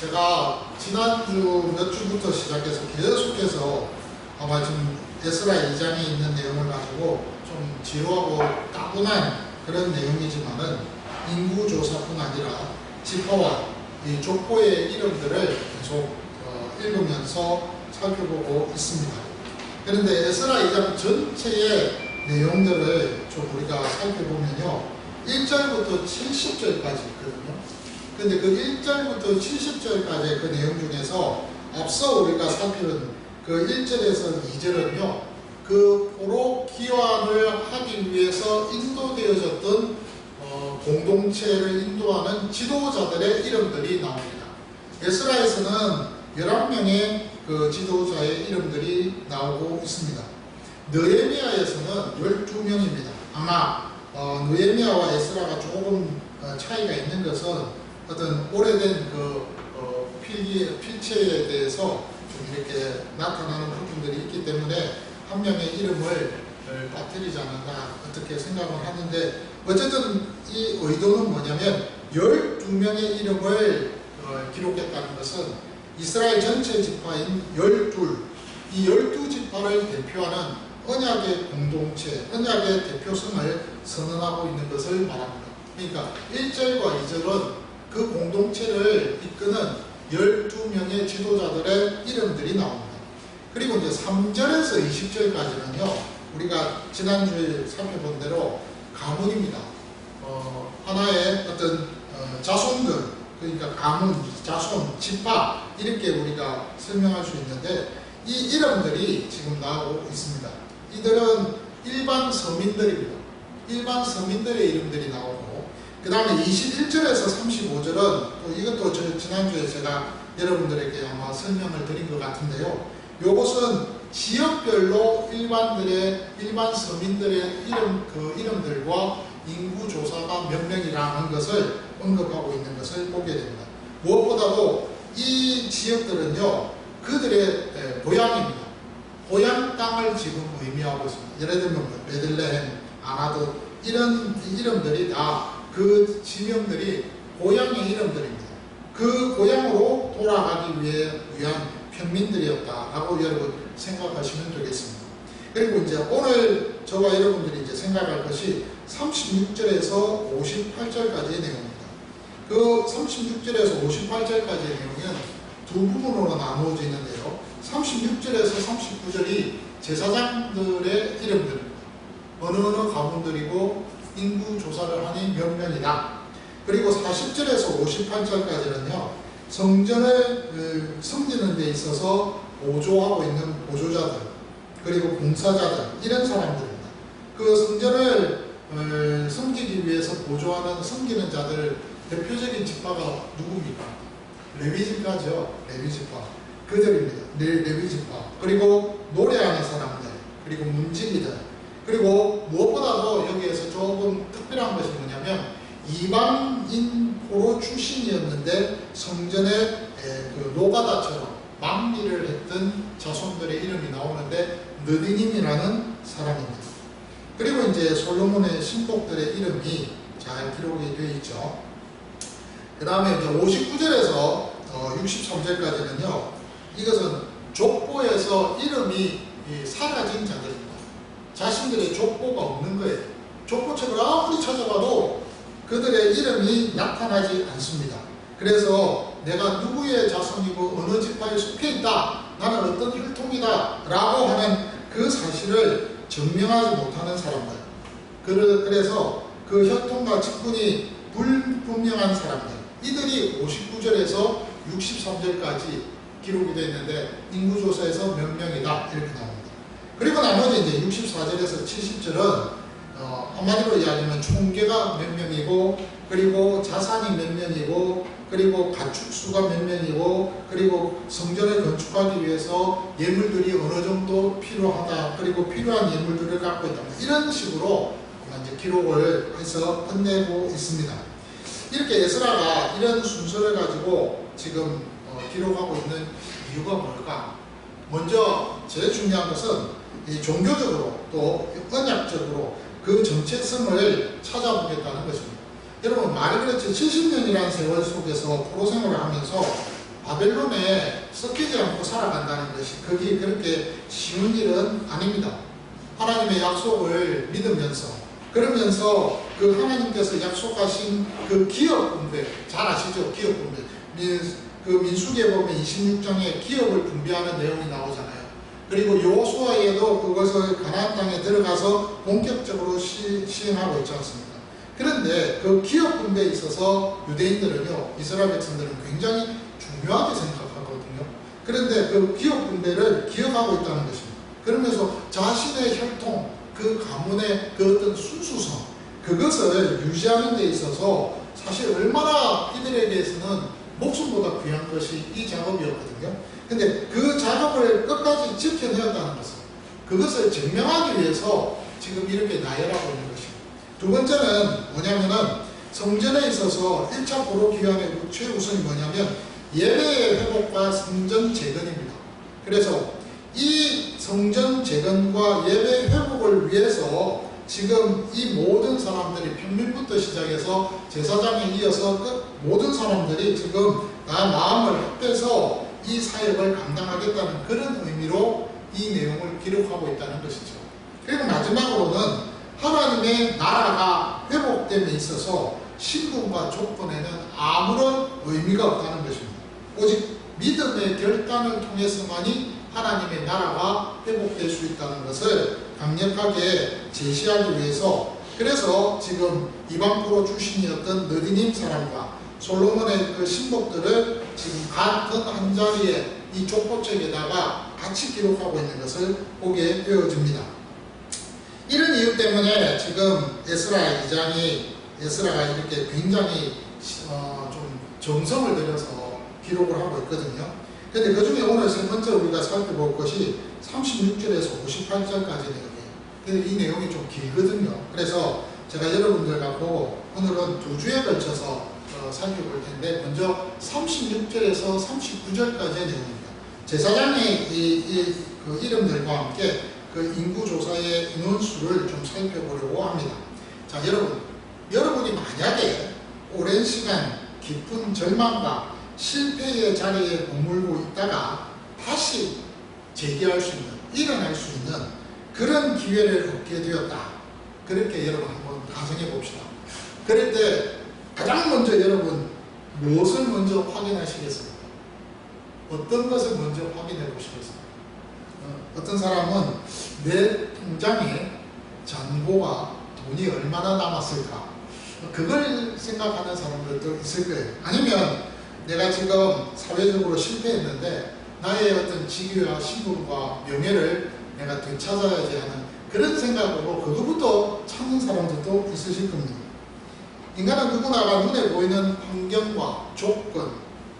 제가 지난주 몇 주부터 시작해서 계속해서 아마 지금 에스라 2장에 있는 내용을 가지고 좀 지루하고 따분한 그런 내용이지만은 인구조사뿐 아니라 지파와 이 족보의 이름들을 계속 읽으면서 살펴보고 있습니다. 그런데 에스라 2장 전체의 내용들을 좀 우리가 살펴보면요, 1절부터 70절까지 있거든요. 근데 그 1절부터 70절까지의 그 내용 중에서 앞서 우리가 살피는 그 1절에서 2절은요, 그 포로 기환을 하기 위해서 인도되어졌던 공동체를 인도하는 지도자들의 이름들이 나옵니다. 에스라에서는 11명의 그 지도자의 이름들이 나오고 있습니다. 느헤미야에서는 12명입니다. 아마 느헤미야와 에스라가 조금 차이가 있는 것은 어떤 오래된 그 필체에 대해서 좀 이렇게 나타나는 부분들이 있기 때문에 한 명의 이름을 빠뜨리지 않았나 어떻게 생각을 하는데, 어쨌든 이 의도는 뭐냐면 12명의 이름을 기록했다는 것은 이스라엘 전체 지파인 12, 이 12지파를 대표하는 언약의 공동체, 언약의 대표성을 선언하고 있는 것을 말합니다. 그러니까 1절과 2절은 그 공동체를 이끄는 12명의 지도자들의 이름들이 나옵니다. 그리고 이제 3절에서 20절까지는요, 우리가 지난주에 살펴본 대로 가문입니다. 하나의 어떤 자손들, 그러니까 가문, 자손, 지파, 이렇게 우리가 설명할 수 있는데, 이 이름들이 지금 나오고 있습니다. 이들은 일반 서민들입니다. 일반 서민들의 이름들이 나오고, 그 다음에 21절에서 35절은 또 이것도 지난주에 제가 여러분들에게 아마 설명을 드린 것 같은데요. 요것은 지역별로 일반 서민들의 이름들과 인구조사가 몇 명이라는 것을 언급하고 있는 것을 보게 됩니다. 무엇보다도 이 지역들은요, 그들의 고향입니다. 고향 땅을 지금 의미하고 있습니다. 예를 들면 베들레헴, 아나도, 이런 이름들이 다 그 지명들이 고향의 이름들입니다. 그 고향으로 돌아가기 위한 평민들이었다라고 여러분 생각하시면 되겠습니다. 그리고 이제 오늘 저와 여러분들이 이제 생각할 것이 36절에서 58절까지의 내용입니다. 그 36절에서 58절까지의 내용은 두 부분으로 나누어지는데요. 36절에서 39절이 제사장들의 이름들입니다. 어느 가문들이고 인구 조사를 하니 몇 명이다. 그리고 40절에서 58절까지는요, 성전을 섬기는 데 있어서 보조하고 있는 보조자들, 그리고 봉사자들, 이런 사람들입니다. 그 성전을 섬기기 위해서 보조하는 섬기는 자들 대표적인 지파가 누굽니까? 레위지파죠. 레위지파. 그들입니다. 레위지파. 그리고 노래하는 사람들, 그리고 문지기들, 그리고 무엇보다도 여기에서 조금 특별한 것이 뭐냐면, 이방인 포로 출신이었는데 성전에 그 노가다처럼 망리를 했던 자손들의 이름이 나오는데, 느디님이라는 사람입니다. 그리고 이제 솔로몬의 신복들의 이름이 잘 기록이 되어 있죠. 그 다음에 이제 59절에서 63절까지는요, 이것은 족보에서 이름이 사라진 자들입니다. 자신들의 족보가 없는 거예요. 족보책을 아무리 찾아봐도 그들의 이름이 나타나지 않습니다. 그래서 내가 누구의 자손이고 어느 지파에 속해 있다, 나는 어떤 혈통이다 라고 하는 그 사실을 증명하지 못하는 사람들, 그래서 그 혈통과 직분이 불분명한 사람들, 이들이 59절에서 63절까지 기록이 되어 있는데, 인구조사에서 몇 명이다 이렇게 나옵니다. 그리고 나머지 이제 64절에서 70절은 한마디로 이야기하면 총계가 몇 명이고, 그리고 자산이 몇 명이고, 그리고 가축수가 몇 명이고, 그리고 성전을 건축하기 위해서 예물들이 어느 정도 필요하다, 그리고 필요한 예물들을 갖고 있다, 이런 식으로 이제 기록을 해서 끝내고 있습니다. 이렇게 에스라가 이런 순서를 가지고 지금 기록하고 있는 이유가 뭘까? 먼저 제일 중요한 것은 이 종교적으로 또 언약적으로 그 정체성을 찾아보겠다는 것입니다. 여러분, 말이 그렇지 70년이라는 세월 속에서 포로 생활을 하면서 바벨론에 섞이지 않고 살아간다는 것이 그게 그렇게 쉬운 일은 아닙니다. 하나님의 약속을 믿으면서 그러면서 그 하나님께서 약속하신 그 기업 분배 잘 아시죠? 기업 분배. 그 민수기에 보면 26장에 기업을 분배하는 내용이 나오잖아요. 그리고 여호수아에도 그것을 가나안 땅에 들어가서 본격적으로 시행하고 있지 않습니까? 그런데 그 기업 분배에 있어서 유대인들은요, 이스라엘 백성들은 굉장히 중요하게 생각하거든요. 그런데 그 기업 분배를 기억하고 있다는 것입니다. 그러면서 자신의 혈통, 그 가문의 그 어떤 순수성, 그것을 유지하는 데 있어서 사실 얼마나 이들에게서는 목숨보다 귀한 것이 이 작업이었거든요. 근데 그 작업을 끝까지 지켜내었다는 것은 그것을 증명하기 위해서 지금 이렇게 나열하고 있는 것입니다. 두 번째는 뭐냐면은 성전에 있어서 1차 포로 기간의 최우선이 뭐냐면 예배의 회복과 성전 재건입니다. 그래서 이 성전 재건과 예배 회복을 위해서 지금 이 모든 사람들이 평민부터 시작해서 제사장에 이어서 그 모든 사람들이 지금 다 마음을 합해서 이 사역을 감당하겠다는 그런 의미로 이 내용을 기록하고 있다는 것이죠. 그리고 마지막으로는 하나님의 나라가 회복됨에 있어서 신분과 조건에는 아무런 의미가 없다는 것입니다. 오직 믿음의 결단을 통해서만이 하나님의 나라가 회복될 수 있다는 것을 강력하게 제시하기 위해서 그래서 지금 이방포로 출신이었던 느디님 사람과 솔로몬의 그 신복들을 지금 같은 한 자리에 이 족보책에다가 같이 기록하고 있는 것을 보게 되어집니다. 이런 이유 때문에 지금 에스라 2장이 에스라가 이렇게 굉장히 좀 정성을 들여서 기록을 하고 있거든요. 근데 그 중에 오늘 세 번째 우리가 살펴볼 것이 36절에서 58절까지 내용이에요. 근데 이 내용이 좀 길거든요. 그래서 제가 여러분들과 보고 오늘은 2주에 걸쳐서 살펴볼 텐데 먼저 36절에서 39절까지의 내용입니다. 제사장의 그 이름들과 함께 그 인구조사의 인원수를 좀 살펴보려고 합니다. 자, 여러분이 만약에 오랜 시간 깊은 절망과 실패의 자리에 머물고 있다가 다시 재기할 수 있는, 일어날 수 있는 그런 기회를 얻게 되었다. 그렇게 여러분 한번 가정해 봅시다. 그럴 때 가장 먼저 여러분 무엇을 먼저 확인하시겠습니까? 어떤 것을 먼저 확인해 보시겠습니까? 어떤 사람은 내 통장에 잔고가 돈이 얼마나 남았을까? 그걸 생각하는 사람들도 있을 거예요. 아니면 내가 지금 사회적으로 실패했는데 나의 어떤 직위와 신분과 명예를 내가 되찾아야지 하는 그런 생각으로 그거부터 찾는 사람들도 있으실 겁니다. 인간은 누구나가 눈에 보이는 환경과 조건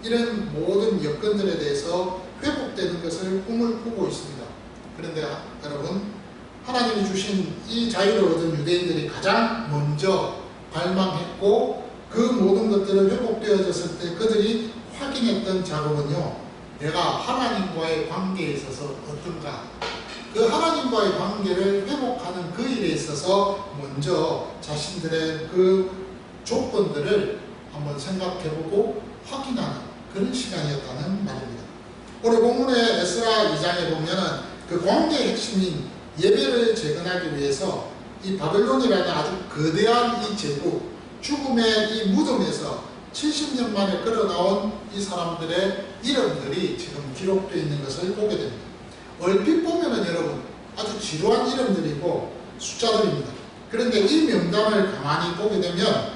이런 모든 여건들에 대해서 회복되는 것을 꿈을 꾸고 있습니다. 그런데 여러분 하나님이 주신 이 자유를 얻은 유대인들이 가장 먼저 갈망했고 그 모든 것들을 회복되어졌을 때 그들이 확인했던 작업은요, 내가 하나님과의 관계에 있어서 어떤가, 그 하나님과의 관계를 회복하는 그 일에 있어서 먼저 자신들의 그 조건들을 한번 생각해보고 확인하는 그런 시간이었다는 말입니다. 오늘 본문의 에스라 2장에 보면은 그 관계의 핵심인 예배를 재건하기 위해서 이 바벨론이라는 아주 거대한 이 제국, 죽음의 이 무덤에서 70년 만에 끌어나온 이 사람들의 이름들이 지금 기록되어 있는 것을 보게 됩니다. 얼핏 보면은 여러분 아주 지루한 이름들이고 숫자들입니다. 그런데 이 명단을 가만히 보게 되면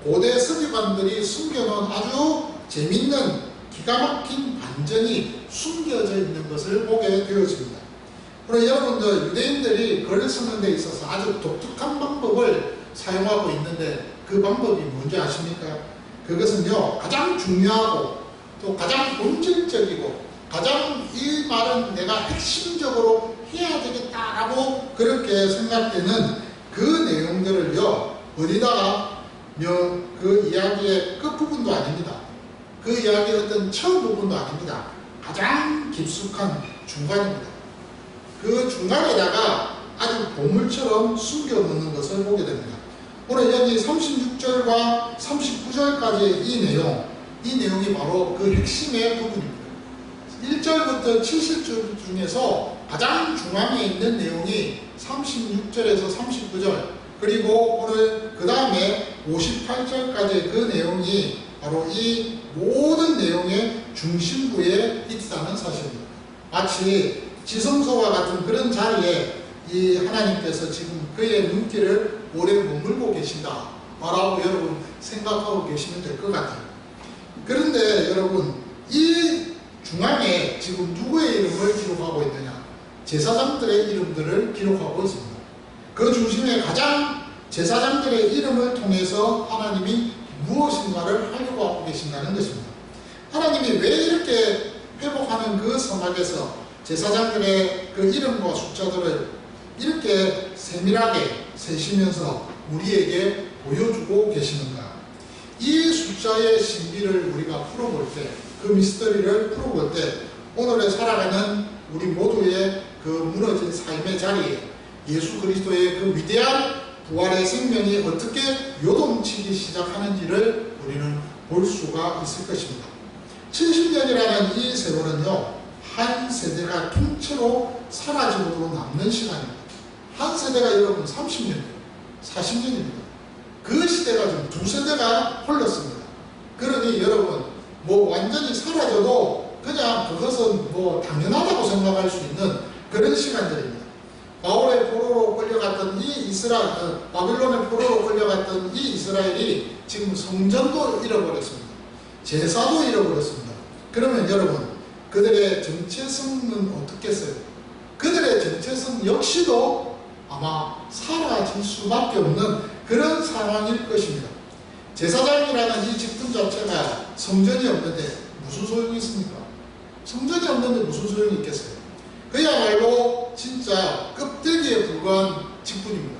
고대 서기관들이 숨겨놓은 아주 재밌는 기가 막힌 반전이 숨겨져 있는 것을 보게 되어집니다. 그리고 여러분들 유대인들이 글을 쓰는 데 있어서 아주 독특한 방법을 사용하고 있는데 그 방법이 뭔지 아십니까? 그것은요, 가장 중요하고 또 가장 본질적이고 가장 이 말은 내가 핵심적으로 해야 되겠다라고 그렇게 생각되는 그 내용들을요, 어디다가 그 이야기의 끝부분도 아닙니다. 그 이야기의 어떤 처음 부분도 아닙니다. 가장 깊숙한 중간입니다. 그 중간에다가 아주 보물처럼 숨겨놓는 것을 보게 됩니다. 오늘 여기 36절과 39절까지의 이 내용, 이 내용이 바로 그 핵심의 부분입니다. 1절부터 7절 중에서 가장 중앙에 있는 내용이 36절에서 39절, 그리고 오늘 그 다음에 58절까지의 그 내용이 바로 이 모든 내용의 중심부에 있다는 사실입니다. 마치 지성소와 같은 그런 자리에 이 하나님께서 지금 그의 눈길을 오래 머물고 계신다 라고 여러분 생각하고 계시면 될 것 같아요. 그런데 여러분, 이 중앙에 지금 누구의 이름을 기록하고 있느냐? 제사장들의 이름들을 기록하고 있습니다. 그 중심에 가장 제사장들의 이름을 통해서 하나님이 무엇인가를 하려고 하고 계신다는 것입니다. 하나님이 왜 이렇게 회복하는 그 서막에서 제사장들의 그 이름과 숫자들을 이렇게 세밀하게 세시면서 우리에게 보여주고 계시는가? 이 숫자의 신비를 우리가 풀어볼 때, 그 미스터리를 풀어볼 때, 오늘에 살아가는 우리 모두의 그 무너진 삶의 자리에 예수 그리스도의 그 위대한 부활의 생명이 어떻게 요동치기 시작하는지를 우리는 볼 수가 있을 것입니다. 70년이라는 이 세월은요, 한 세대가 통째로 사라지고도 남는 시간입니다. 한 세대가 여러분 30년이에요. 40년입니다. 그 시대가 좀 두 세대가 흘렀습니다. 그러니 여러분, 뭐 완전히 사라져도 그냥 그것은 뭐 당연하다고 생각할 수 있는 그런 시간들입니다. 바울의 포로로 끌려갔던 이 바빌론의 포로로 끌려갔던 이 이스라엘이 지금 성전도 잃어버렸습니다. 제사도 잃어버렸습니다. 그러면 여러분, 그들의 정체성은 어떻겠어요? 그들의 정체성 역시도 아마 사라질 수밖에 없는 그런 상황일 것입니다. 제사장이라는 이 직분 자체가 성전이 없는데 무슨 소용이 있습니까? 성전이 없는데 무슨 소용이 있겠어요? 그야말로 진짜 껍데기에 불과한 직분입니다.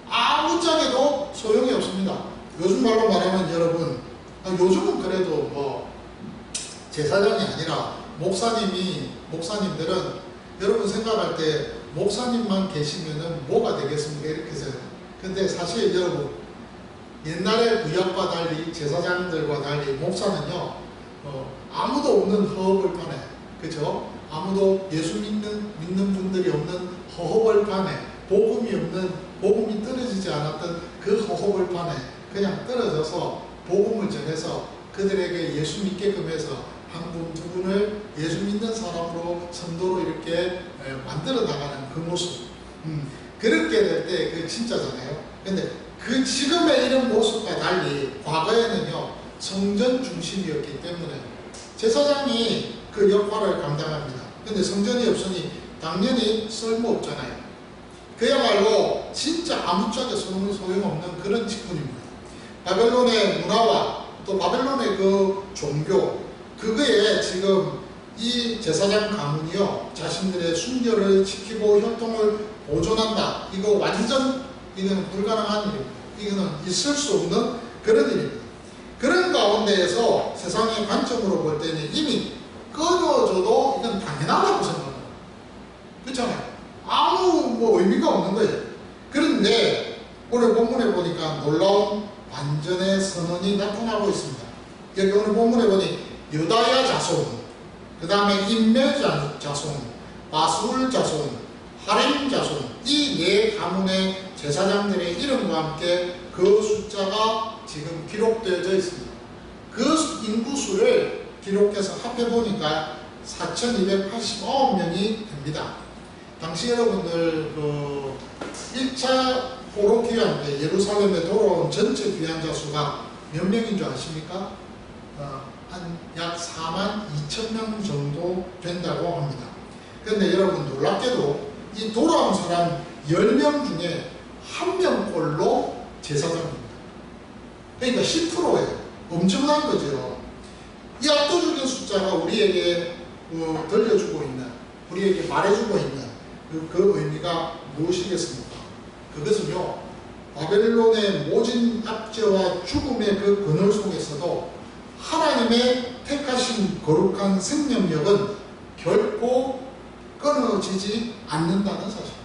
아무짝에도 소용이 없습니다. 요즘 말로 말하면 여러분, 요즘은 그래도 뭐 제사장이 아니라 목사님들은 여러분 생각할 때 목사님만 계시면은 뭐가 되겠습니까? 이렇게 해서요. 근데 사실 여러분, 옛날의 구약과 달리 제사장들과 달리 목사는요, 아무도 없는 허허벌판에, 그죠? 아무도 예수 믿는 분들이 없는 허허벌판에, 복음이 떨어지지 않았던 그 허허벌판에 그냥 떨어져서 복음을 전해서 그들에게 예수 믿게끔 해서 한 분, 두 분을 예수 믿는 사람으로 성도로 이렇게 만들어 나가는 그 모습. 그렇게 될 때 그 진짜잖아요. 근데 그 지금의 이런 모습과 달리 과거에는요, 성전 중심이었기 때문에 제사장이 그 역할을 감당합니다. 근데 성전이 없으니 당연히 쓸모없잖아요. 그야말로 진짜 아무짝에 소용없는 그런 직분입니다. 바벨론의 문화와 또 바벨론의 그 종교, 그거에 지금 이 제사장 가문이요, 자신들의 순결을 지키고 혈통을 보존한다. 이거 완전, 이거는 불가능한 일입니다. 이거는 있을 수 없는 그런 일입니다. 그런 가운데에서 세상의 관점으로 볼 때는 이미 끊어져도 이건 당연하다고 생각합니다. 그렇잖아요. 아무 뭐 의미가 없는 거예요. 그런데 오늘 본문에 보니까 놀라운 반전의 선언이 나타나고 있습니다. 여기 오늘 본문에 보니 유다야 자손, 그 다음에 인멜 자손, 바술 자손, 하렘 자손, 이 네 가문의 제사장들의 이름과 함께 그 숫자가 지금 기록되어져 있습니다. 그 인구수를 기록해서 합해보니까 4,289명이 됩니다. 당시 여러분들 1차 포로 귀환 때 예루살렘에 돌아온 전체 귀환자 수가 몇 명인 줄 아십니까? 한 약 42,000명 정도 된다고 합니다. 그런데 여러분 놀랍게도 이 돌아온 사람 10명 중에 1명꼴로 제사장입니다. 그러니까 10%예요. 엄청난 거죠. 이 압도적인 숫자가 우리에게 들려주고 있는, 우리에게 말해주고 있는 그 의미가 무엇이겠습니까? 그것은요, 바벨론의 모진 압제와 죽음의 그 그늘 속에서도 하나님의 택하신 거룩한 생명력은 결코 끊어지지 않는다는 사실입니다.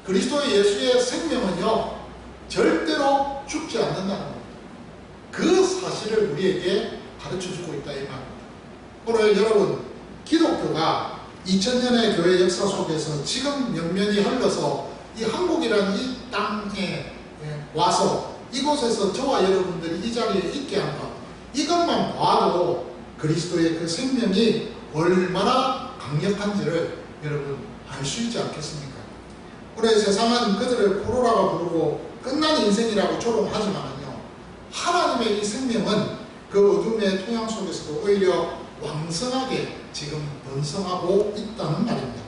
그리스도의 예수의 생명은요, 절대로 죽지 않는다는 겁니다. 그 사실을 우리에게 가르쳐주고 있다 이 말입니다. 오늘 여러분 기독교가 2000년의 교회 역사 속에서 지금 영면이 흘러서 이 한국이라는 이 땅에 와서 이곳에서 저와 여러분들이 이 자리에 있게 한 것, 이것만 봐도 그리스도의 그 생명이 얼마나 강력한지를 여러분 알 수 있지 않겠습니까? 오늘 세상은 그들을 포로라고 부르고 끝난 인생이라고 조롱하지만요, 하나님의 이 생명은 그 어둠의 토양 속에서도 오히려 왕성하게 지금 번성하고 있다는 말입니다.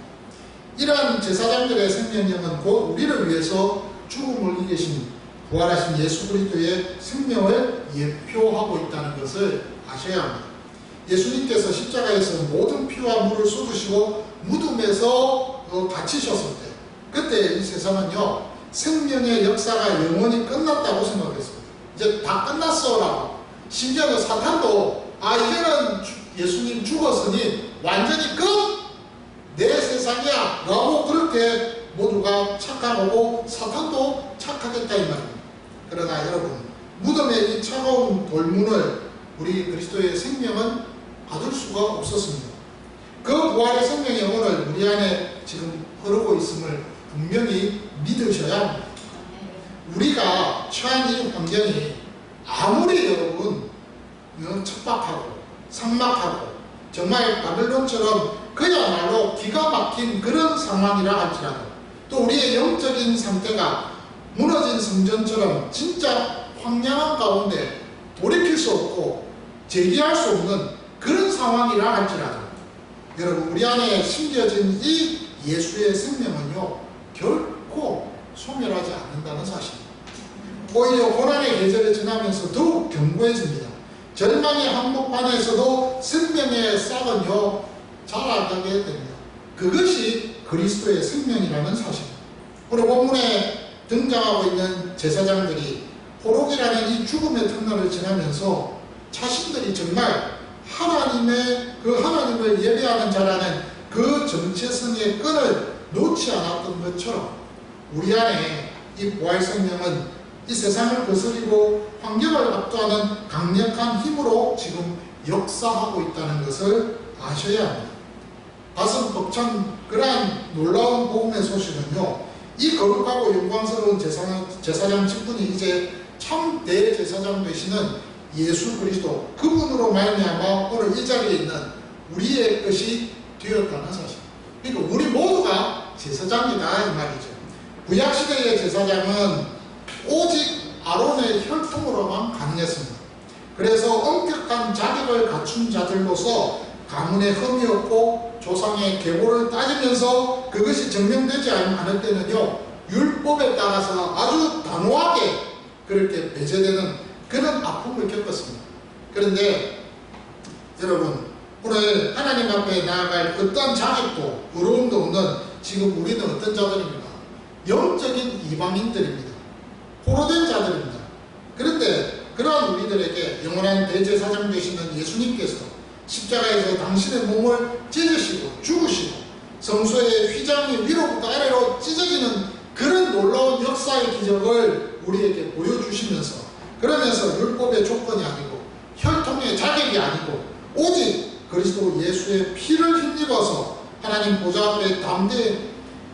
이러한 제사장들의 생명력은 곧 우리를 위해서 죽음을 이기신 부활하신 예수 그리스도의 생명을 예표하고 있다는 것을 아셔야 합니다. 예수님께서 십자가에서 모든 피와 물을 쏟으시고 무덤에서 갇히셨을 때, 그때 이 세상은요 생명의 역사가 영원히 끝났다고 생각했습니다. 이제 다 끝났어라고. 심지어 사탄도 이제는 예수님 죽었으니 완전히 끝! 내 세상이야 라고 그렇게 모두가 착각하고 사탄도 착각했다 이 말입니다. 그러나 여러분, 무덤의 이 차가운 돌문을 우리 그리스도의 생명은 받을 수가 없었습니다. 그 부활의 생명이 오늘 우리 안에 지금 흐르고 있음을 분명히 믿으셔야 합니다. 우리가 처한 이 환경이 아무리 여러분 척박하고 삭막하고 정말 바벨론처럼 그야말로 기가 막힌 그런 상황이라 할지라도, 또 우리의 영적인 상태가 무너진 성전처럼 진짜 황량한 가운데 돌이킬 수 없고 재기할 수 없는 그런 상황이라 할지라도, 여러분 우리 안에 심겨진 이 예수의 생명은요 결코 소멸하지 않는다는 사실입니다. 오히려 고난의 계절을 지나면서 더욱 견고해집니다. 절망의 한복판에서도 생명의 싹은요 자라게 됩니다. 그것이 그리스도의 생명이라는 사실입니다. 오늘 본문에 등장하고 있는 제사장들이 포로기라는 이 죽음의 터널을 지나면서 자신들이 정말 하나님을 예배하는 자라는 그 정체성의 끈을 놓지 않았던 것처럼, 우리 안에 이 부활 생명은 이 세상을 거스리고 환경을 압도하는 강력한 힘으로 지금 역사하고 있다는 것을 아셔야 합니다. 가슴 벅찬 그러한 놀라운 복음의 소식은요, 이 거룩하고 영광스러운 제사장 직분이 이제 참 대제사장 되시는 예수 그리스도, 그분으로 말미암아 오늘 이 자리에 있는 우리의 것이 되었다는 사실. 그러니까 우리 모두가 제사장이다 이 말이죠. 구약시대의 제사장은 오직 아론의 혈통으로만 가능했습니다. 그래서 엄격한 자격을 갖춘 자들로서 가문의 흠이 없고 조상의 계보를 따지면서 그것이 증명되지 않을 때는요 율법에 따라서 아주 단호하게 그렇게 배제되는 그런 아픔을 겪었습니다. 그런데 여러분, 오늘 하나님 앞에 나아갈 어떠한 자격도 어려움도 없는 지금 우리는 어떤 자들입니까? 영적인 이방인들입니다. 포로된 자들입니다. 그런데 그러한 우리들에게 영원한 대제사장 되시는 예수님께서 십자가에서 당신의 몸을 찢으시고 죽으시고 성소의 휘장이 위로부터 아래로 찢어지는 그런 놀라운 역사의 기적을 우리에게 보여주시면서, 그러면서 율법의 조건이 아니고 혈통의 자격이 아니고 오직 그리스도 예수의 피를 힘입어서 하나님 보좌 앞에 담대히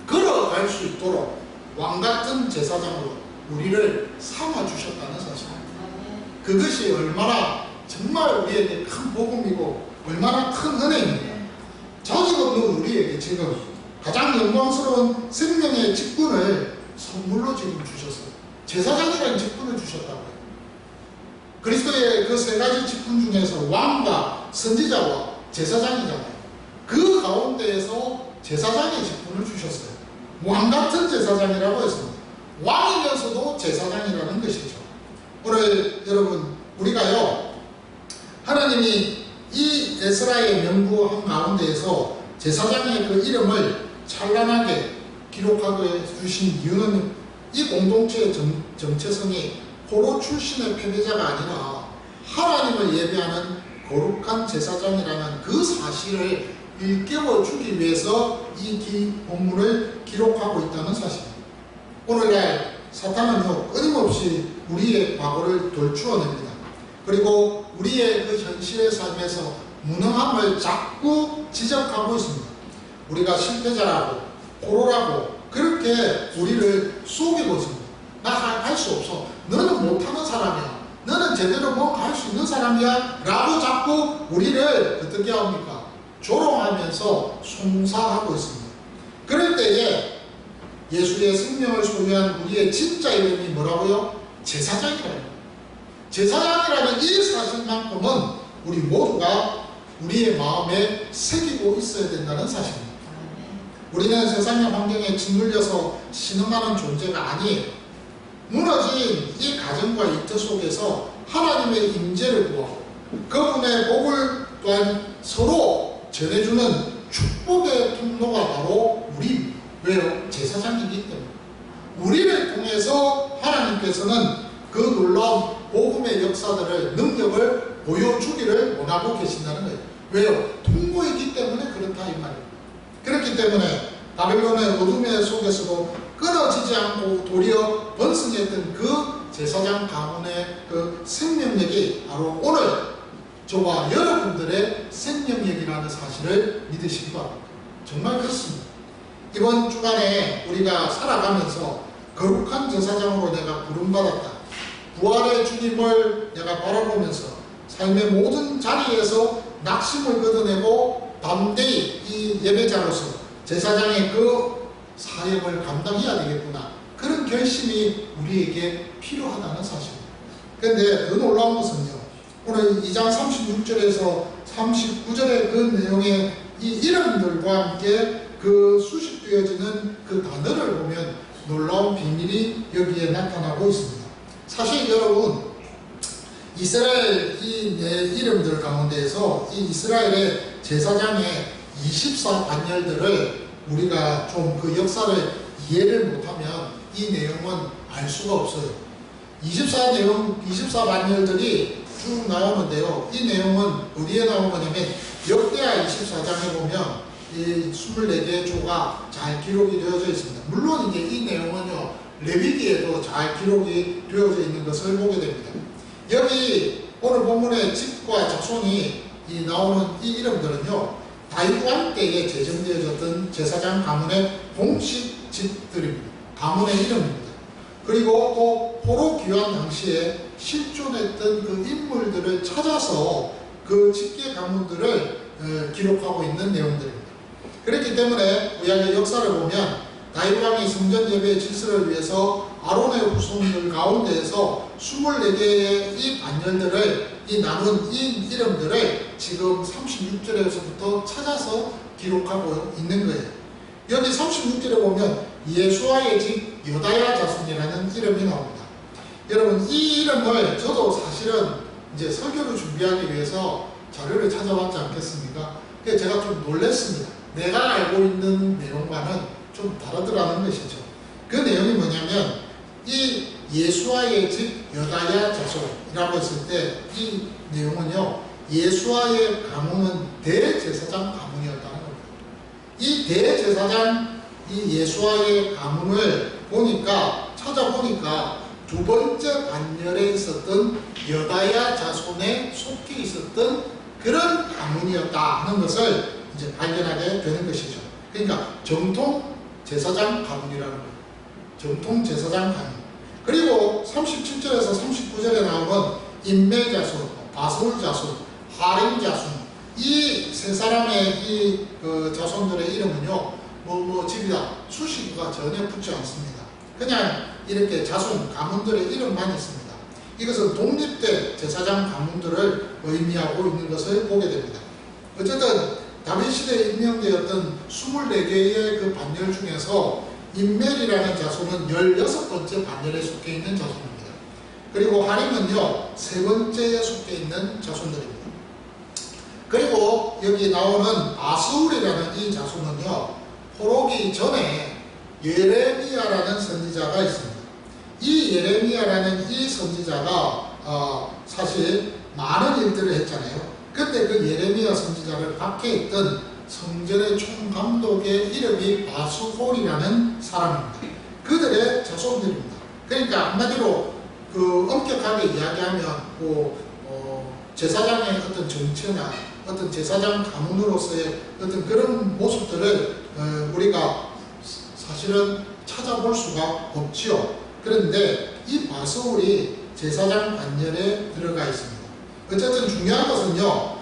걸어갈 수 있도록 왕같은 제사장으로 우리를 삼아주셨다는 사실. 그것이 얼마나 정말 우리에게 큰 복음이고 얼마나 큰 은혜입니까? 자격 없는 우리에게 지금 가장 영광스러운 생명의 직분을 선물로 지금 주셨어요. 제사장이라는 직분을 주셨다고요. 그리스도의 그 세 가지 직분 중에서 왕과 선지자와 제사장이잖아요. 그 가운데에서 제사장의 직분을 주셨어요. 왕같은 제사장이라고 했습니다. 왕이면서도 제사장이라는 것이죠. 오늘 여러분, 우리가요 하나님이 이 에스라의 명부 가운데에서 제사장의 그 이름을 찬란하게 기록하게 해주신 이유는 이 공동체의 정체성이 포로 출신의 패배자가 아니라 하나님을 예배하는 거룩한 제사장이라는 그 사실을 일깨워주기 위해서 이 본문을 기록하고 있다는 사실입니다. 오늘날 사탄은요 끊임없이 우리의 과거를 돌추어냅니다. 그리고 우리의 그 현실의 삶에서 무능함을 자꾸 지적하고 있습니다. 우리가 실패자라고, 고로라고 그렇게 우리를 속이고 있습니다. 나 할 수 없어. 너는 못하는 사람이야. 너는 제대로 뭐 할 수 있는 사람이야. 라고 자꾸 우리를 어떻게 합니까? 조롱하면서 송사하고 있습니다. 그럴 때에 예수의 생명을 소유한 우리의 진짜 이름이 뭐라고요? 제사장이라요. 제사장이라는 이 사실만큼은 우리 모두가 우리의 마음에 새기고 있어야 된다는 사실입니다. 우리는 세상의 환경에 짓눌려서 신음하는 존재가 아니에요. 무너진 이 가정과 이터 속에서 하나님의 임재를 구하고 그분의 복을 또한 서로 전해주는 축복의 통로가 바로 우리입니다. 왜요? 제사장이기 때문에. 우리를 통해서 하나님께서는 그 놀라운 복음의 역사들을, 능력을 보여주기를 원하고 계신다는 거예요. 왜요? 통로이기 때문에 그렇다 이 말이에요. 그렇기 때문에 바벨론의 어둠의 속에서도 끊어지지 않고 도리어 번성했던 그 제사장 가문의 그 생명력이 바로 오늘 저와 여러분들의 생명력이라는 사실을 믿으시기 바랍니다. 정말 그렇습니다. 이번 주간에 우리가 살아가면서 거룩한 제사장으로 내가 부름받았다. 부활의 주님을 내가 바라보면서 삶의 모든 자리에서 낙심을 걷어내고 담대히 이 예배자로서 제사장의 그 사역을 감당해야 되겠구나. 그런 결심이 우리에게 필요하다는 사실입니다. 그런데 더 놀라운 것은요. 오늘 2장 36절에서 39절의 그 내용의 이 이름들과 함께 그 수식되어지는 그 단어를 보면 놀라운 비밀이 여기에 나타나고 있습니다. 사실 여러분, 이스라엘 이 이름들 가운데에서 이 이스라엘의 제사장의 24반열들을 우리가 좀 그 역사를 이해를 못하면 이 내용은 알 수가 없어요. 24반열들이 쭉 나오는데요. 이 내용은 어디에 나오냐면 역대하 24장에 보면 이 24개의 조가 잘 기록이 되어져 있습니다. 물론 이제 이 내용은요, 레위기에도 잘 기록이 되어져 있는 것을 보게 됩니다. 여기 오늘 본문의 집과 자손이 나오는 이 이름들은요, 다윗 왕 때에 제정되어졌던 제사장 가문의 공식 집들입니다. 가문의 이름입니다. 그리고 또 포로 귀환 당시에 실존했던 그 인물들을 찾아서 그 직계 가문들을 기록하고 있는 내용들입니다. 그렇기 때문에 구약의 역사를 보면 다윗 왕이 성전 예배의 질서를 위해서 아론의 후손들 가운데에서 24개의 이 반열들을 이 남은 이 이름들을 지금 36절에서부터 찾아서 기록하고 있는 거예요. 여기 36절에 보면 예수아의 집 여다야 자손이라는 이름이 나옵니다. 여러분, 이 이름을 저도 사실은 이제 설교를 준비하기 위해서 자료를 찾아봤지 않겠습니까? 그래서 제가 좀 놀랐습니다. 내가 알고 있는 내용과는 좀 다르더라는 것이죠. 그 내용이 뭐냐면 이 예수아의 집 여다야 자손이라고 했을 때 이 내용은요, 예수아의 가문은 대제사장 가문이었다는 겁니다. 이 대제사장 이 예수아의 가문을 찾아보니까 두 번째 반열에 있었던 여다야 자손에 속해 있었던 그런 가문이었다 하는 것을 이제 발견하게 되는 것이죠. 그러니까 정통 제사장 가문이라는 거예요. 정통 제사장 가문. 그리고 37절에서 39절에 나오는 인메 자손, 바솔 자손, 하림 자손, 이 세 사람의 이 자손들의 이름은요, 집이다, 수식어가 전혀 붙지 않습니다. 그냥 이렇게 자손, 가문들의 이름만 있습니다. 이것은 독립된 제사장 가문들을 의미하고 있는 것을 보게 됩니다. 어쨌든 다윗 시대에 임명되었던 24개의 그 반열 중에서 인멜이라는 자손은 16번째 반열에 속해 있는 자손입니다. 그리고 하림은요, 3번째에 속해 있는 자손들입니다. 그리고 여기 나오는 아스울이라는 이 자손은요, 포로기 전에 예레미야라는 선지자가 있습니다. 이 예레미야라는 이 선지자가 사실 많은 일들을 했잖아요. 그때 그 예레미야 선지자를 밖에 있던 성전의 총감독의 이름이 바수홀이라는 사람입니다. 그들의 자손들입니다. 그러니까 한마디로 그 엄격하게 이야기하면 제사장의 어떤 정체나 어떤 제사장 가문으로서의 어떤 그런 모습들을 우리가 사실은 찾아볼 수가 없지요. 그런데 이 바소울이 제사장 반열에 들어가 있습니다. 어쨌든 중요한 것은요,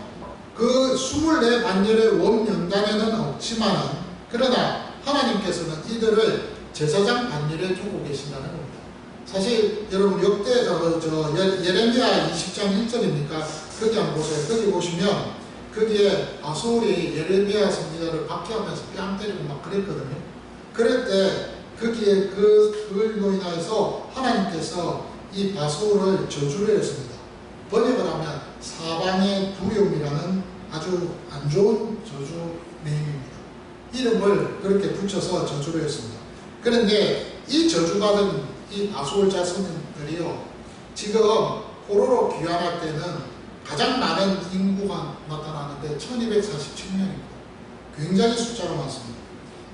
그 24 반열의 원명단에는 없지만은, 그러나 하나님께서는 이들을 제사장 반열에 두고 계신다는 겁니다. 사실 여러분 역대 예레미야 20장 1절입니까? 거기 한번 보세요. 거기 보시면 거기에 바소울이 예레미야 선지자를 박해하면서 뺨 때리고 막 그랬거든요. 그럴 때 거기에 그걸로 인하여서 하나님께서 이 바소울을 저주를 했습니다. 번역을 하면 사방의 두려움이라는 아주 안 좋은 저주 내용입니다. 이름을 그렇게 붙여서 저주를 했습니다. 그런데 이 저주받은 이 바소울 자손들이요, 지금 포로로 귀환할 때는 가장 많은 인구가 나타나는데 1247명입니다. 굉장히 숫자가 많습니다.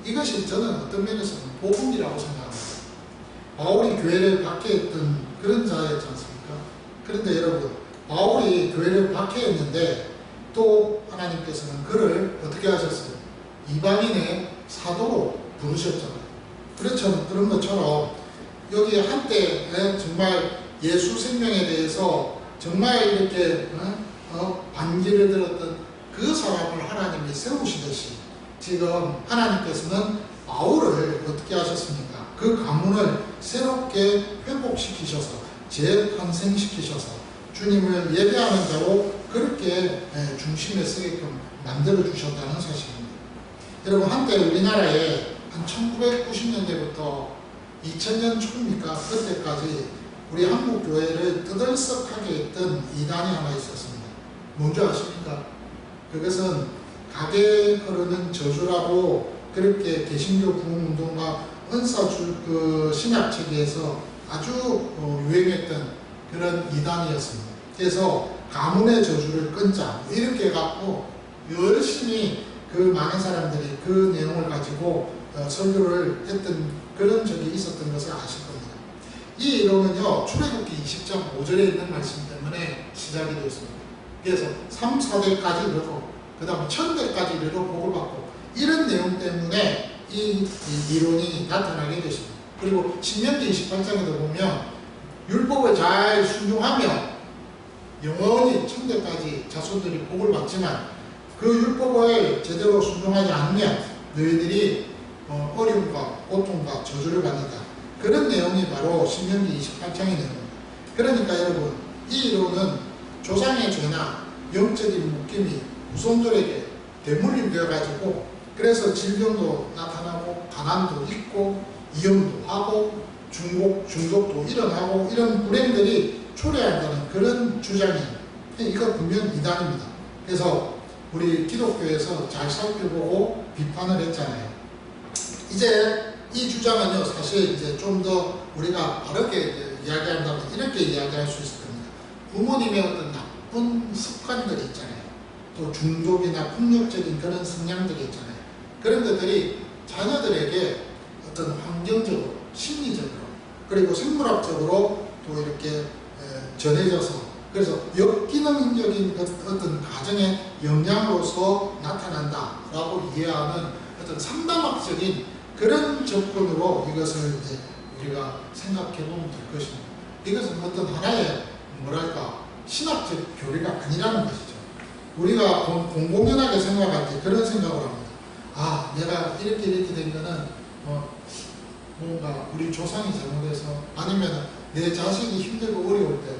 이것이 저는 어떤 면에서는 복음이라고 생각합니다. 바울이 교회를 박해했던 그런 자였지 않습니까? 그런데 여러분, 바울이 교회를 박해했는데 또 하나님께서는 그를 어떻게 하셨어요? 이방인의 사도로 부르셨잖아요. 그렇죠. 그런 것처럼 여기 한때 정말 예수 생명에 대해서 정말 이렇게 반기를 들었던 그 사람을 하나님이 세우시듯이 지금 하나님께서는 바울을 어떻게 하셨습니까? 그 가문을 새롭게 회복시키셔서 재탄생시키셔서 주님을 예배하는 자로 그렇게 중심에 서게끔 만들어 주셨다는 사실입니다. 여러분, 한때 우리나라에 한 1990년대부터 2000년 초입니까? 그때까지 우리 한국 교회를 떠들썩하게 했던 이단이 하나 있었습니다. 뭔지 아십니까? 그것은 가게에 흐르는 저주라고 그렇게 개신교 부흥운동과 은사 신학 체계에서 아주 유행했던 그런 이단이었습니다. 그래서 가문의 저주를 끊자 이렇게 해갖고 열심히 그 많은 사람들이 그 내용을 가지고 설교를 했던 그런 적이 있었던 것을 아실 겁니다. 이 이론은요, 출애굽기 20장 5절에 있는 말씀 때문에 시작이 되었습니다. 그래서 3, 4대까지 이르고 그 다음에 1000대까지 이르고 복을 받고 이런 내용 때문에 이 이론이 나타나게 되십니다. 그리고 신명기 28장에도 보면 율법을 잘 순종하면 영원히 1000대까지 자손들이 복을 받지만 그 율법을 제대로 순종하지 않으면 너희들이 어려움과 고통과 저주를 받는다. 그런 내용이 바로 신명기 28장의 내용입니다. 그러니까 여러분, 이 이론은 조상의 죄나 영적인 묶임이 후손들에게 대물림 되어가지고 그래서 질병도 나타나고 가난도 있고 이혼도 하고 중독도 일어나고 이런 불행들이 초래한다는 그런 주장이에요. 이거 분명 이단입니다. 그래서 우리 기독교에서 잘 살펴보고 비판을 했잖아요. 이제 이 주장은요, 사실 이제 좀 더 우리가 바르게 이야기한다면 이렇게 이야기할 수 있을 겁니다. 부모님의 어떤 나쁜 습관들이 있잖아요. 또 중독이나 폭력적인 그런 성향들이 있잖아요. 그런 것들이 자녀들에게 어떤 환경적으로, 심리적으로, 그리고 생물학적으로 또 이렇게 전해져서 그래서 역기능적인 어떤 가정의 영향으로서 나타난다라고 이해하는 어떤 상담학적인 그런 접근으로 이것을 이제 우리가 생각해 보면 될 것입니다. 이것은 어떤 하나의 뭐랄까 신학적 교리가 아니라는 것이죠. 우리가 공공연하게 생각할 때 그런 생각을 합니다. 아, 내가 이렇게 된 거는 뭔가 우리 조상이 잘못해서 아니면 내 자식이 힘들고 어려울 때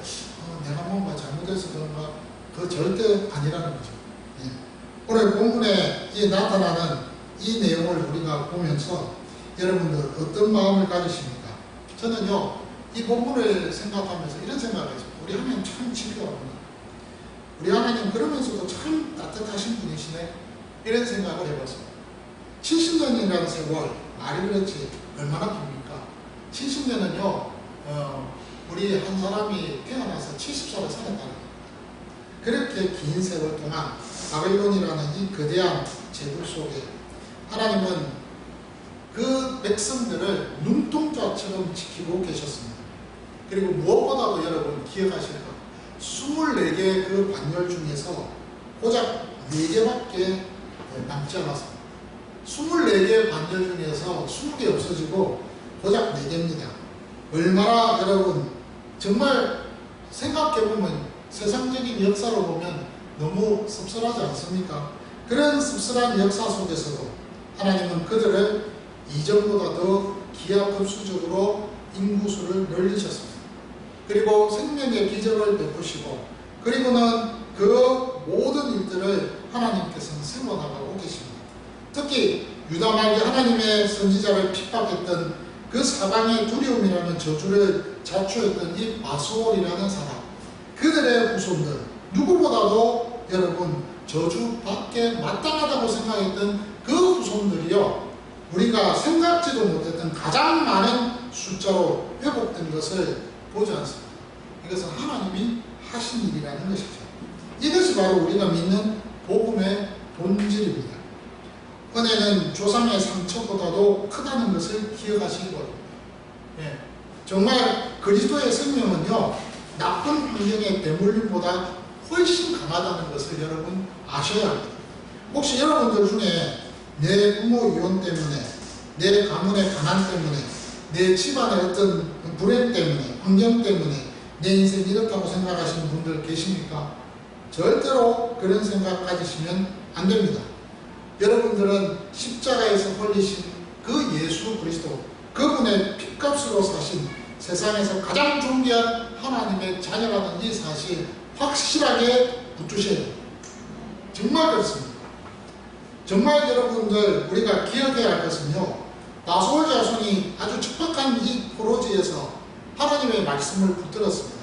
내가 뭔가 잘못해서 그런가, 그거 절대 아니라는 거죠. 예. 오늘 본문에 나타나는 이 내용을 우리가 보면서 여러분들 어떤 마음을 가지십니까? 저는요, 이 본문을 생각하면서 이런 생각을 했어요. 우리 하나님 참 신기하구나. 우리 하나님 그러면서도 참 따뜻하신 분이시네. 이런 생각을 해봤습니다. 70년이라는 세월, 말이 그렇지 얼마나 깁니까? 70년은요, 우리 한 사람이 태어나서 70살을 살았다는 겁니다. 그렇게 긴 세월 동안 바벨론이라는 이 거대한 제국 속에 하나님은 그 백성들을 눈동자처럼 지키고 계셨습니다. 그리고 무엇보다도 여러분 기억하실 것, 24개 그 반열 중에서 고작 4개밖에 남지 않았습니다. 24개 반열 중에서 20개 없어지고 고작 4개입니다. 얼마나 여러분 정말 생각해보면 세상적인 역사로 보면 너무 씁쓸하지 않습니까? 그런 씁쓸한 역사 속에서도 하나님은 그들을 이전보다 더 기하급수적으로 인구수를 늘리셨습니다. 그리고 생명의 기적을 베푸시고 그리고는 그 모든 일들을 하나님께서는 세워나가고 계십니다. 특히 유다 말기 하나님의 선지자를 핍박했던 그 사방의 두려움이라는 저주를 자초했던 이 바수올이라는 사람, 그들의 후손들, 누구보다도 여러분 저주받게 마땅하다고 생각했던 그 후손들이요, 우리가 생각지도 못했던 가장 많은 숫자로 회복된 것을 보지 않습니다. 이것은 하나님이 하신 일이라는 것이죠. 이것이 바로 우리가 믿는 복음의 본질입니다. 은혜는 조상의 상처보다도 크다는 것을 기억하시기 바랍니다. 예, 정말 그리스도의 생명은요, 나쁜 환경의 대물림보다 훨씬 강하다는 것을 여러분 아셔야 합니다. 혹시 여러분들 중에 내 부모 이혼 때문에, 내 가문의 가난 때문에, 내 집안의 어떤 불행 때문에, 환경 때문에 내 인생 이렇다고 생각하시는 분들 계십니까? 절대로 그런 생각 가지시면 안 됩니다. 여러분들은 십자가에서 흘리신 그 예수 그리스도, 그분의 핏값으로 사신 세상에서 가장 존귀한 하나님의 자녀라는 이 사실 확실하게 붙드셔야 됩니다. 정말 그렇습니다. 정말 여러분들 우리가 기억해야 할 것은요, 바수올 자손이 아주 척박한 이 포로지에서 하나님의 말씀을 붙들었습니다.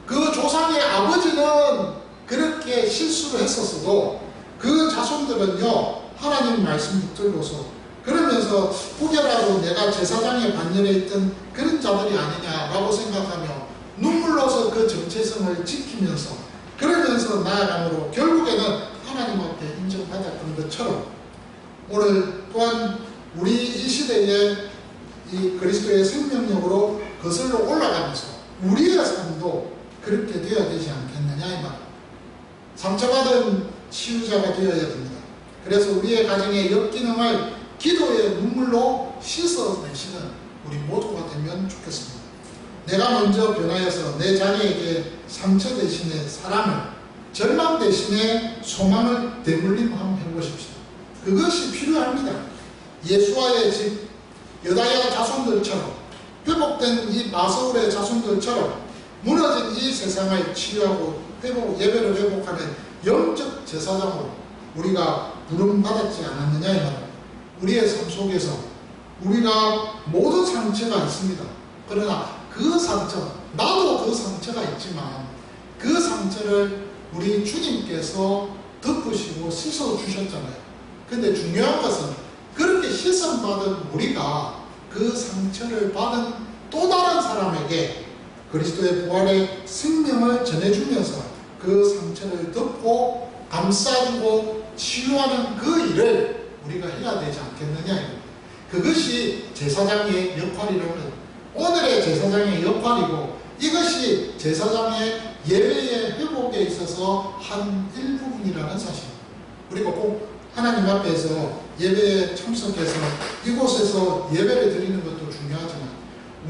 그 조상의 아버지는 그렇게 실수를 했었어도 그 자손들은요, 하나님 말씀 붙들고서 그러면서 혹여라도 내가 제사장의 반열에 있던 그런 자들이 아니냐라고 생각하며 눈물로서 그 정체성을 지키면서 그러면서 나아감으로 결국에는 하나님 앞에 인정받았던 것처럼 오늘 또한 우리 이 시대에 이 그리스도의 생명력으로 거슬러 올라가면서 우리의 삶도 그렇게 되어야 되지 않겠느냐 이 말. 상처받은 치유자가 되어야 됩니다. 그래서 우리의 가정의 역기능을 기도의 눈물로 씻어내시는 우리 모두가 되면 좋겠습니다. 내가 먼저 변화해서 내 자녀에게 상처 대신에 사랑을, 절망 대신에 소망을 대물림 한번 해보십시오. 그것이 필요합니다. 예수와의 집 여다야 자손들처럼, 회복된 이 바수올의 자손들처럼 무너진 이 세상을 치유하고 예배를 회복하는 영적 제사장으로 우리가 부름받았지 않았느냐 이 말입니다. 우리의 삶 속에서 우리가 모든 상처가 있습니다. 그러나 그 상처, 나도 그 상처가 있지만 그 상처를 우리 주님께서 덮으시고 씻어주셨잖아요. 근데 중요한 것은 그렇게 씻음받은 우리가 그 상처를 받은 또 다른 사람에게 그리스도의 부활의 생명을 전해주면서 그 상처를 덮고 감싸주고 치유하는 그 일을 우리가 해야 되지 않겠느냐. 그것이 제사장의 역할이라는, 오늘의 제사장의 역할이고 이것이 제사장의 예배의 회복에 있어서 한 일부분이라는 사실입니다. 그리고 꼭 하나님 앞에서 예배에 참석해서 이곳에서 예배를 드리는 것도 중요하지만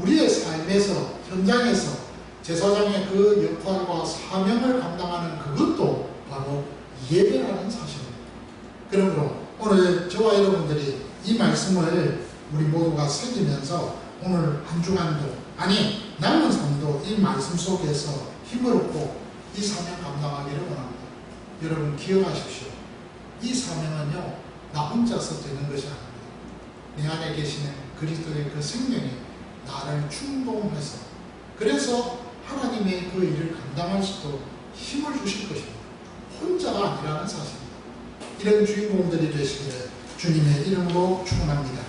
우리의 삶에서, 현장에서 제사장의 그 역할과 사명을 감당하는 그것도 바로 예배라는 사실입니다. 그러므로 오늘 저와 여러분들이 이 말씀을 우리 모두가 새기면서 오늘 한 주간도, 아니 남은 삶도 이 말씀 속에서 힘을 얻고 이 사명 감당하기를 원합니다. 여러분 기억하십시오. 이 사명은요, 나 혼자서 되는 것이 아닙니다. 내 안에 계시는 그리스도의 그 생명이 나를 충동해서, 그래서 하나님의 그 일을 감당할 수도 힘을 주실 것입니다. 혼자가 아니라는 사실입니다. 이런 주인공들이 되시기를 주님의 이름으로 축원합니다.